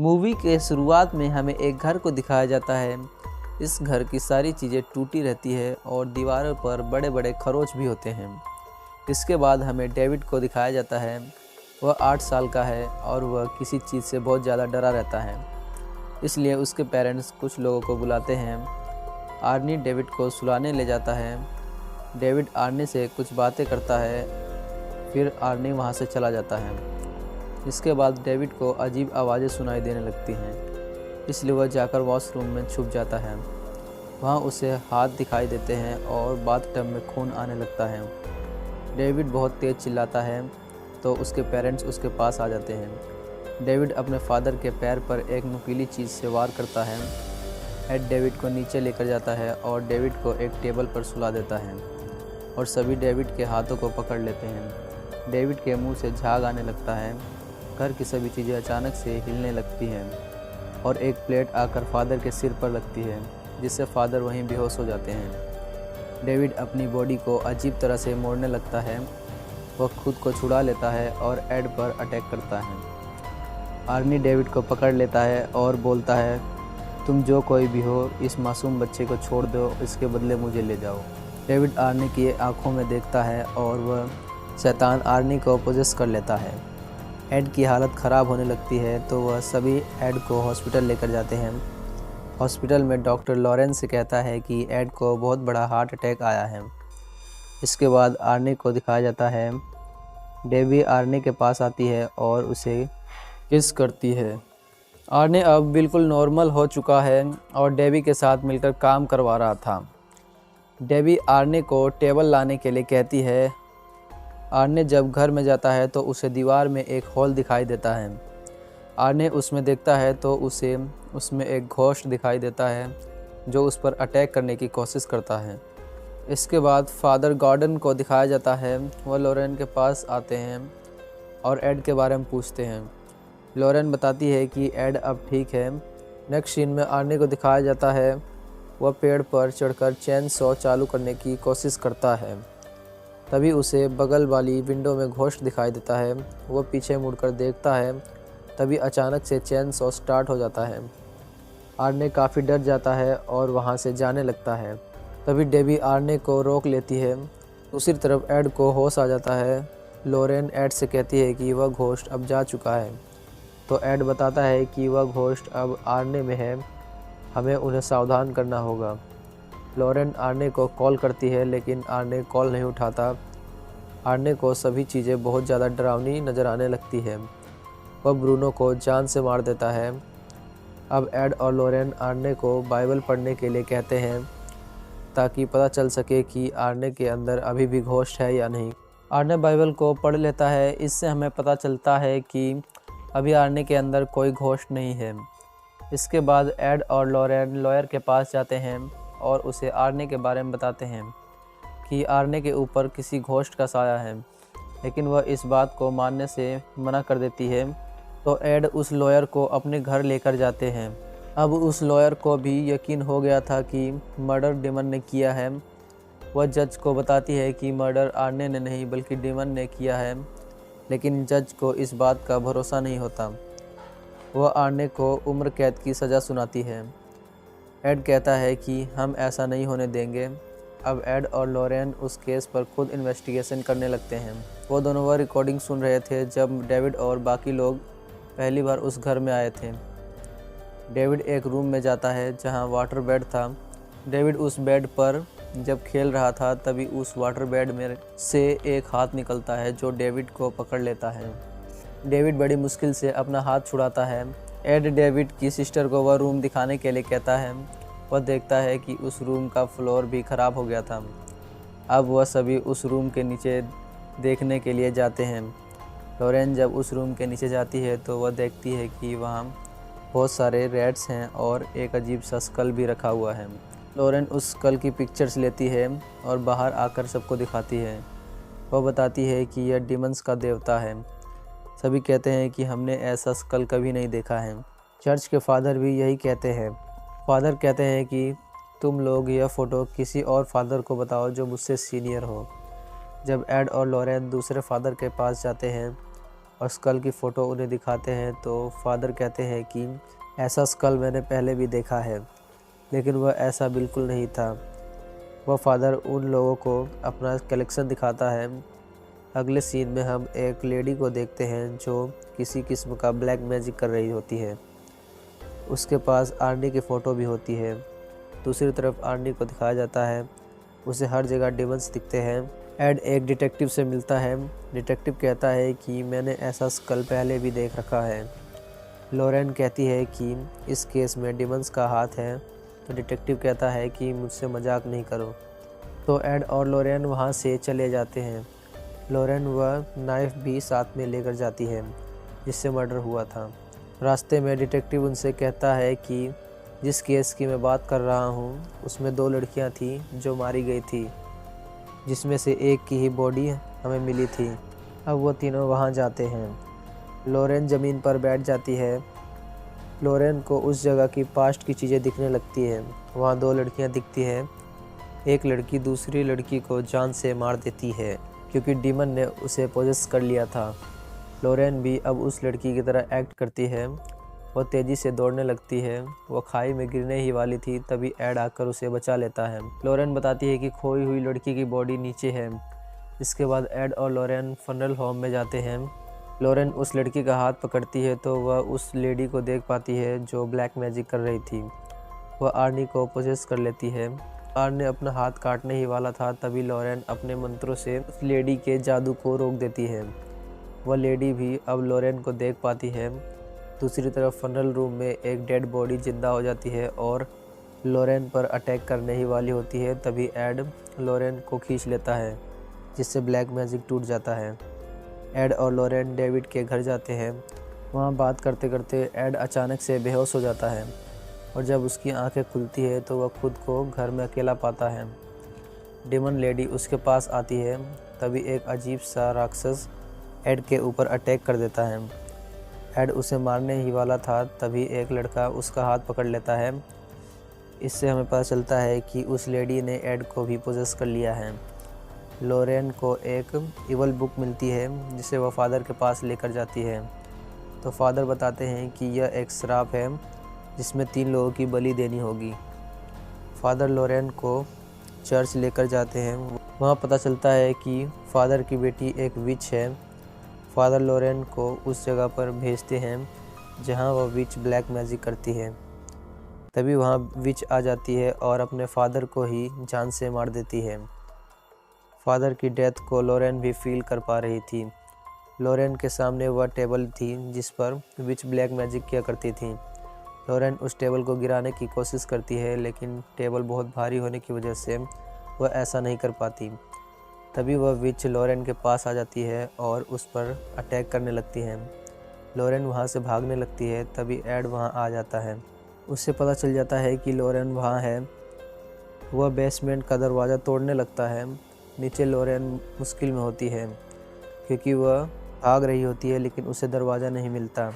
Movie के शुरुआत में हमें एक घर को दिखाया जाता है। इस घर की सारी चीज़ें टूटी रहती है और दीवारों पर बड़े बड़े खरोच भी होते हैं। इसके बाद हमें डेविड को दिखाया जाता है। वह 8 साल का है और वह किसी चीज़ से बहुत ज़्यादा डरा रहता है। इसलिए उसके पेरेंट्स कुछ लोगों को बुलाते हैं। आर्नी डेविड को सुलाने ले जाता है। डेविड आर्नी से कुछ बातें करता है, फिर आर्नी वहाँ से चला जाता है। इसके बाद डेविड को अजीब आवाज़ें सुनाई देने लगती हैं, इसलिए वह जाकर वॉशरूम में छुप जाता है। वहाँ उसे हाथ दिखाई देते हैं और बाथटब में खून आने लगता है। डेविड बहुत तेज़ चिल्लाता है तो उसके पेरेंट्स उसके पास आ जाते हैं। डेविड अपने फादर के पैर पर एक नुकीली चीज़ से वार करता है। एड डेविड को नीचे लेकर जाता है और डेविड को एक टेबल पर सुला देता है और सभी डेविड के हाथों को पकड़ लेते हैं। डेविड के मुंह से झाग आने लगता है। घर की सभी चीज़ें अचानक से हिलने लगती हैं और एक प्लेट आकर फादर के सिर पर लगती है, जिससे फादर वहीं बेहोश हो जाते हैं। डेविड अपनी बॉडी को अजीब तरह से मोड़ने लगता है। वह खुद को छुड़ा लेता है और एड पर अटैक करता है। आर्नी डेविड को पकड़ लेता है और बोलता है, तुम जो कोई भी हो, इस मासूम बच्चे को छोड़ दो, इसके बदले मुझे ले जाओ। डेविड आर्नी की आंखों में देखता है और वह शैतान आर्नी को पोजेस कर लेता है। एड की हालत ख़राब होने लगती है तो वह सभी एड को हॉस्पिटल लेकर जाते हैं। हॉस्पिटल में डॉक्टर लॉरेंस से कहता है कि एड को बहुत बड़ा हार्ट अटैक आया है। इसके बाद आर्नी को दिखाया जाता है। डेबी आर्नी के पास आती है और उसे किस करती है। आर्नी अब बिल्कुल नॉर्मल हो चुका है और डेबी के साथ मिलकर काम करवा रहा था। डेबी आर्नी को टेबल लाने के लिए कहती है। आर्ने जब घर में जाता है तो उसे दीवार में एक होल दिखाई देता है। आर्ने उसमें देखता है तो उसे उसमें एक घोस्ट दिखाई देता है जो उस पर अटैक करने की कोशिश करता है। इसके बाद फादर गॉर्डन को दिखाया जाता है। वह लॉरेन के पास आते हैं और एड के बारे में पूछते हैं। लॉरेन बताती है कि एड अब ठीक है। नेक्स्ट सीन में आर्ने को दिखाया जाता है। वह पेड़ पर चढ़कर चेन सॉ चालू करने की कोशिश करता है। तभी उसे बगल वाली विंडो में घोस्ट दिखाई देता है। वह पीछे मुड़कर देखता है, तभी अचानक से चेन सॉ स्टार्ट हो जाता है। आर्ने काफ़ी डर जाता है और वहां से जाने लगता है। तभी डेबी आर्ने को रोक लेती है। दूसरी तरफ एड को होश आ जाता है। लॉरेन एड से कहती है कि वह घोस्ट अब जा चुका है, तो एड बताता है कि वह घोस्ट अब आर्ने में है, हमें उन्हें सावधान करना होगा। लॉरेन आर्ने को कॉल करती है लेकिन आर्ने कॉल नहीं उठाता। आर्ने को सभी चीज़ें बहुत ज़्यादा डरावनी नज़र आने लगती है। वह ब्रूनो को जान से मार देता है। अब एड और लॉरेन आर्ने को बाइबल पढ़ने के लिए कहते हैं ताकि पता चल सके कि आर्ने के अंदर अभी भी घोस्ट है या नहीं। आर्ने बाइबल को पढ़ लेता है। इससे हमें पता चलता है कि अभी आर्ने के अंदर कोई घोस्ट नहीं है। इसके बाद एड और लॉरेन लॉयर के पास जाते हैं और उसे आर्ने के बारे में बताते हैं कि आर्ने के ऊपर किसी घोस्ट का साया है, लेकिन वह इस बात को मानने से मना कर देती है। तो एड उस लॉयर को अपने घर लेकर जाते हैं। अब उस लॉयर को भी यकीन हो गया था कि मर्डर डेमन ने किया है। वह जज को बताती है कि मर्डर आर्ने ने नहीं बल्कि डेमन ने किया है, लेकिन जज को इस बात का भरोसा नहीं होता। वह आर्ने को उम्र कैद की सज़ा सुनाती है। एड कहता है कि हम ऐसा नहीं होने देंगे। अब एड और लॉरेन उस केस पर खुद इन्वेस्टिगेशन करने लगते हैं। वो दोनों वह रिकॉर्डिंग सुन रहे थे जब डेविड और बाकी लोग पहली बार उस घर में आए थे। डेविड एक रूम में जाता है जहां वाटर बेड था। डेविड उस बेड पर जब खेल रहा था तभी उस वाटर बेड में से एक हाथ निकलता है जो डेविड को पकड़ लेता है। डेविड बड़ी मुश्किल से अपना हाथ छुड़ाता है। एड डेविड की सिस्टर को वह रूम दिखाने के लिए कहता है। वह देखता है कि उस रूम का फ्लोर भी ख़राब हो गया था। अब वह सभी उस रूम के नीचे देखने के लिए जाते हैं। लॉरेन जब उस रूम के नीचे जाती है तो वह देखती है कि वहाँ बहुत सारे रैट्स हैं और एक अजीब सा स्कल भी रखा हुआ है। लॉरेन उस स्कल की पिक्चर्स लेती है और बाहर आकर सबको दिखाती है। वह बताती है कि यह डिमंस का देवता है। सभी कहते हैं कि हमने ऐसा स्कल कभी नहीं देखा है। चर्च के फादर भी यही कहते हैं। फादर कहते हैं कि तुम लोग यह फ़ोटो किसी और फादर को बताओ जो मुझसे सीनियर हो। जब एड और लॉरेन दूसरे फादर के पास जाते हैं और स्कल की फ़ोटो उन्हें दिखाते हैं तो फादर कहते हैं कि ऐसा स्कल मैंने पहले भी देखा है, लेकिन वह ऐसा बिल्कुल नहीं था। वह फादर उन लोगों को अपना कलेक्शन दिखाता है। अगले सीन में हम एक लेडी को देखते हैं जो किसी किस्म का ब्लैक मैजिक कर रही होती है। उसके पास आर्नी की फ़ोटो भी होती है। दूसरी तरफ आर्नी को दिखाया जाता है, उसे हर जगह डिमंस दिखते हैं। एड एक डिटेक्टिव से मिलता है। डिटेक्टिव कहता है कि मैंने ऐसा स्कल पहले भी देख रखा है। लॉरेन कहती है कि इस केस में डिमंस का हाथ है, तो डिटेक्टिव कहता है कि मुझसे मजाक नहीं करो। तो एड और लॉरेन वहाँ से चले जाते हैं। लॉरेन वह नाइफ भी साथ में लेकर जाती है जिससे मर्डर हुआ था। रास्ते में डिटेक्टिव उनसे कहता है कि जिस केस की मैं बात कर रहा हूँ उसमें 2 लड़कियाँ थीं जो मारी गई थी, जिसमें से एक की ही बॉडी हमें मिली थी। अब वो तीनों वहाँ जाते हैं। लॉरेन ज़मीन पर बैठ जाती है। लॉरेन को उस जगह की पास्ट की चीज़ें दिखने लगती है। वहाँ 2 लड़कियाँ दिखती हैं। एक लड़की दूसरी लड़की को जान से मार देती है क्योंकि डीमन ने उसे पोजेस कर लिया था। लॉरेन भी अब उस लड़की की तरह एक्ट करती है। वो तेज़ी से दौड़ने लगती है। वो खाई में गिरने ही वाली थी, तभी एड आकर उसे बचा लेता है। लॉरेन बताती है कि खोई हुई लड़की की बॉडी नीचे है। इसके बाद एड और लॉरेन फनरल होम में जाते हैं। लॉरेन उस लड़की का हाथ पकड़ती है तो वह उस लेडी को देख पाती है जो ब्लैक मैजिक कर रही थी। वह आर्नी को पोजेस कर लेती है। आर्नी अपना हाथ काटने ही वाला था, तभी लॉरेन अपने मंत्रों से उस लेडी के जादू को रोक देती है। वह लेडी भी अब लॉरेन को देख पाती है। दूसरी तरफ फनरल रूम में एक डेड बॉडी जिंदा हो जाती है और लॉरेन पर अटैक करने ही वाली होती है, तभी एड लॉरेन को खींच लेता है जिससे ब्लैक मैजिक टूट जाता है। एड और लॉरेन डेविड के घर जाते हैं। वहाँ बात करते करते एड अचानक से बेहोश हो जाता है और जब उसकी आंखें खुलती है तो वह खुद को घर में अकेला पाता है। डेमन लेडी उसके पास आती है, तभी एक अजीब सा राक्षस एड के ऊपर अटैक कर देता है। एड उसे मारने ही वाला था, तभी एक लड़का उसका हाथ पकड़ लेता है। इससे हमें पता चलता है कि उस लेडी ने एड को भी पोजेस कर लिया है। लॉरेन को एक इवल बुक मिलती है जिसे वह फादर के पास लेकर जाती है। तो फादर बताते हैं कि यह एक श्राप है जिसमें 3 लोगों की बलि देनी होगी। फादर लॉरेन को चर्च लेकर जाते हैं। वहाँ पता चलता है कि फादर की बेटी एक विच है। फादर लॉरेन को उस जगह पर भेजते हैं जहाँ वह विच ब्लैक मैजिक करती है। तभी वहाँ विच आ जाती है और अपने फादर को ही जान से मार देती है। फादर की डेथ को लॉरेन भी फील कर पा रही थी। लॉरेन के सामने वह टेबल थी जिस पर विच ब्लैक मैजिक किया करती थी। लॉरेन उस टेबल को गिराने की कोशिश करती है, लेकिन टेबल बहुत भारी होने की वजह से वह ऐसा नहीं कर पाती। तभी वह विच लॉरेन के पास आ जाती है और उस पर अटैक करने लगती है। लॉरेन वहाँ से भागने लगती है, तभी एड वहाँ आ जाता है। उससे पता चल जाता है कि लॉरेन वहाँ है। वह बेसमेंट का दरवाज़ा तोड़ने लगता है। नीचे लॉरेन मुश्किल में होती है क्योंकि वह भाग रही होती है, लेकिन उसे दरवाज़ा नहीं मिलता।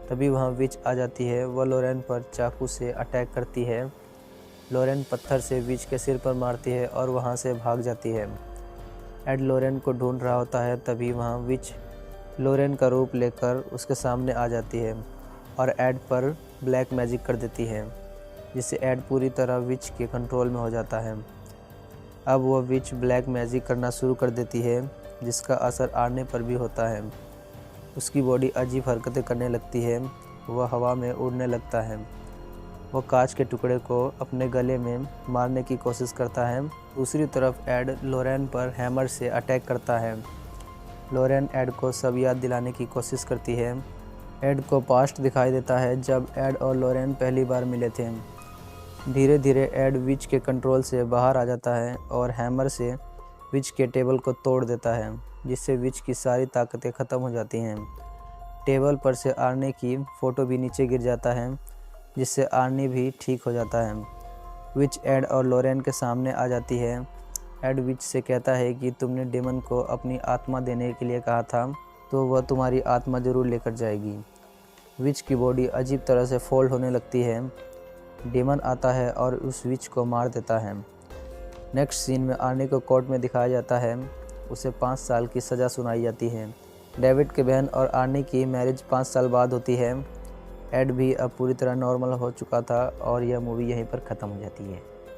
तभी वहाँ विच आ जाती है। वह लॉरेन पर चाकू से अटैक करती है। लॉरेन पत्थर से विच के सिर पर मारती है और वहाँ से भाग जाती है। एड लॉरेन को ढूंढ रहा होता है, तभी वहाँ विच लॉरेन का रूप लेकर उसके सामने आ जाती है और एड पर ब्लैक मैजिक कर देती है, जिससे एड पूरी तरह विच के कंट्रोल में हो जाता है। अब वह विच ब्लैक मैजिक करना शुरू कर देती है, जिसका असर आर्ने पर भी होता है। उसकी बॉडी अजीब हरकतें करने लगती है। वह हवा में उड़ने लगता है। वह कांच के टुकड़े को अपने गले में मारने की कोशिश करता है। दूसरी तरफ एड लॉरेन पर हैमर से अटैक करता है। लॉरेन एड को सब याद दिलाने की कोशिश करती है। एड को पास्ट दिखाई देता है जब एड और लॉरेन पहली बार मिले थे। धीरे धीरे एड विच के कंट्रोल से बाहर आ जाता है और हैमर से विच के टेबल को तोड़ देता है, जिससे विच की सारी ताकतें ख़त्म हो जाती हैं। टेबल पर से आर्नी की फ़ोटो भी नीचे गिर जाता है, जिससे आर्नी भी ठीक हो जाता है। विच एड और लॉरेन के सामने आ जाती है। एड विच से कहता है कि तुमने डेमन को अपनी आत्मा देने के लिए कहा था, तो वह तुम्हारी आत्मा ज़रूर लेकर जाएगी। विच की बॉडी अजीब तरह से फोल्ड होने लगती है। डेमन आता है और उस विच को मार देता है। नेक्स्ट सीन में आर्नी को कोर्ट में दिखाया जाता है। उसे 5 साल की सज़ा सुनाई जाती है। डेविड के बहन और आर्नी की मैरिज 5 साल बाद होती है। एड भी अब पूरी तरह नॉर्मल हो चुका था और यह मूवी यहीं पर ख़त्म हो जाती है।